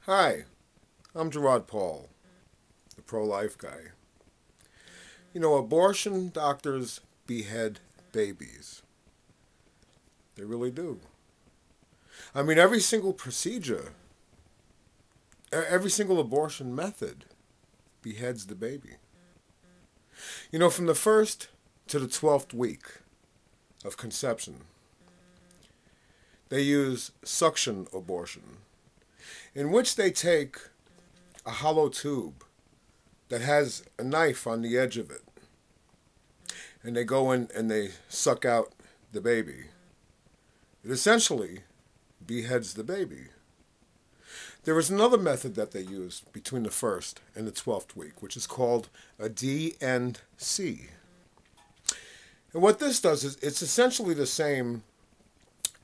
Hi, I'm Gerard Paul, the pro-life guy. You know, abortion doctors behead babies. They really do. I mean, every single procedure, every single abortion method beheads the baby. You know, from the first to the 12th week of conception, they use suction abortion, in which they take a hollow tube that has a knife on the edge of it, and they go in and they suck out the baby. It essentially beheads the baby. There is another method that they use between the first and the 12th week, which is called a D&C. And what this does is it's essentially the same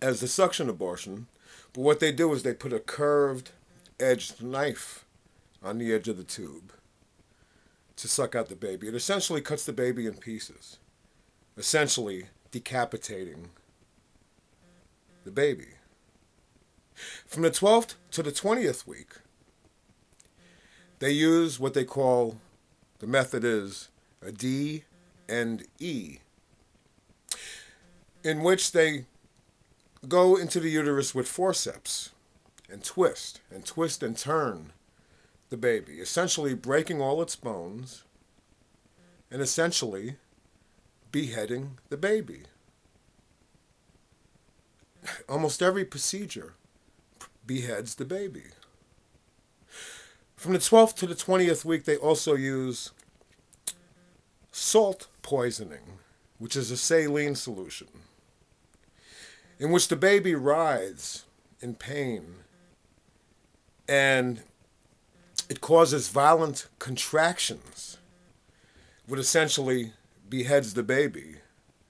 as the suction abortion, but what they do is they put a curved edged knife on the edge of the tube to suck out the baby. It essentially cuts the baby in pieces, essentially decapitating the baby. From the 12th to the 20th week, they use what they call, the method is a D and E, in which they go into the uterus with forceps and twist and turn the baby, essentially breaking all its bones and essentially beheading the baby. Almost every procedure beheads the baby. From the 12th to the 20th week, they also use salt poisoning, which is a saline solution, in which the baby writhes in pain and it causes violent contractions, which essentially beheads the baby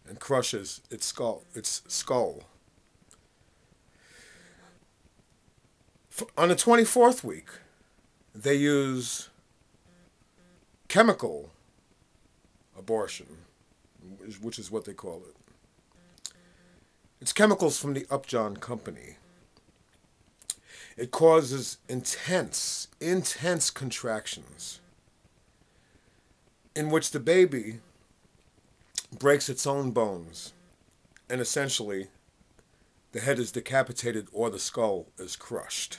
and crushes its skull. On the 24th week, they use chemical abortion, which is what they call it. It's chemicals from the Upjohn Company. It causes intense contractions in which the baby breaks its own bones and essentially the head is decapitated or the skull is crushed.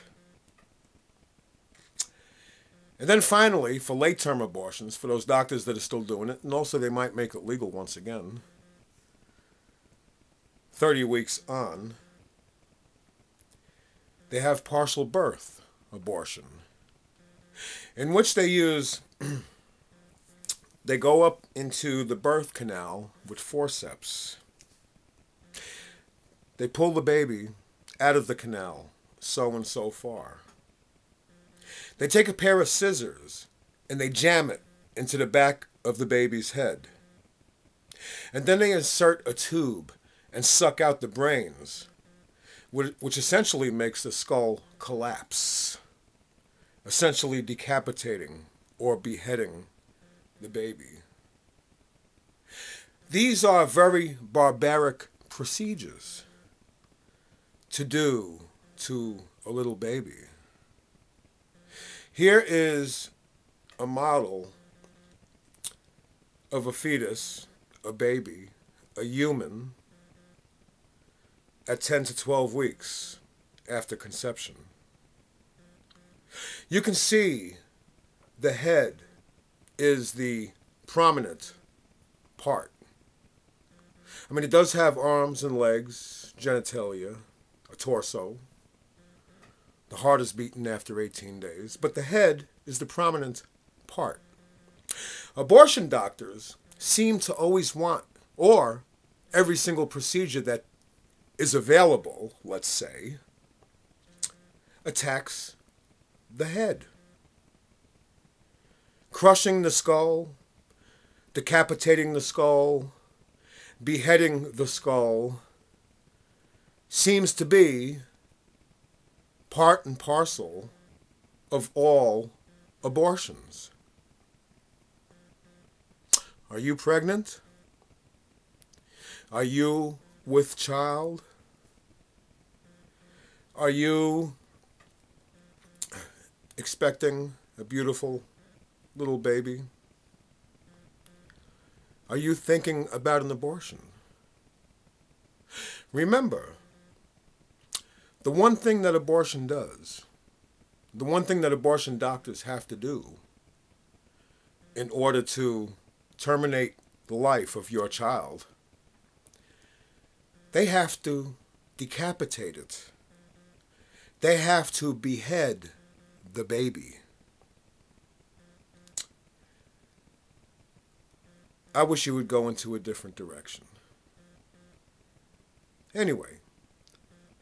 And then finally, for late-term abortions, for those doctors that are still doing it, and also they might make it legal once again, 30 weeks on, they have partial birth abortion, in which they use, they go up into the birth canal with forceps. They pull the baby out of the canal, so and so far. They take a pair of scissors and they jam it into the back of the baby's head. And then they insert a tube and suck out the brains, which essentially makes the skull collapse, essentially decapitating or beheading the baby. These are very barbaric procedures to do to a little baby. Here is a model of a fetus, a baby, a human, at 10 to 12 weeks after conception. You can see the head is the prominent part. I mean, it does have arms and legs, genitalia, a torso. The heart is beaten after 18 days, but the head is the prominent part. Abortion doctors seem to always want, or every single procedure that is available, let's say, attacks the head. Crushing the skull, decapitating the skull, beheading the skull seems to be part and parcel of all abortions. Are you pregnant? Are you with child? Are you expecting a beautiful little baby? Are you thinking about an abortion? Remember, the one thing that abortion does, the one thing that abortion doctors have to do in order to terminate the life of your child, they have to decapitate it. They have to behead the baby. I wish you would go into a different direction. Anyway,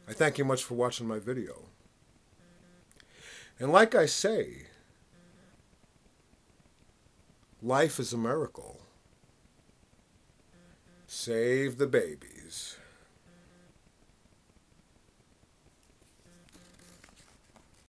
I thank you much for watching my video. And like I say, life is a miracle. Save the babies.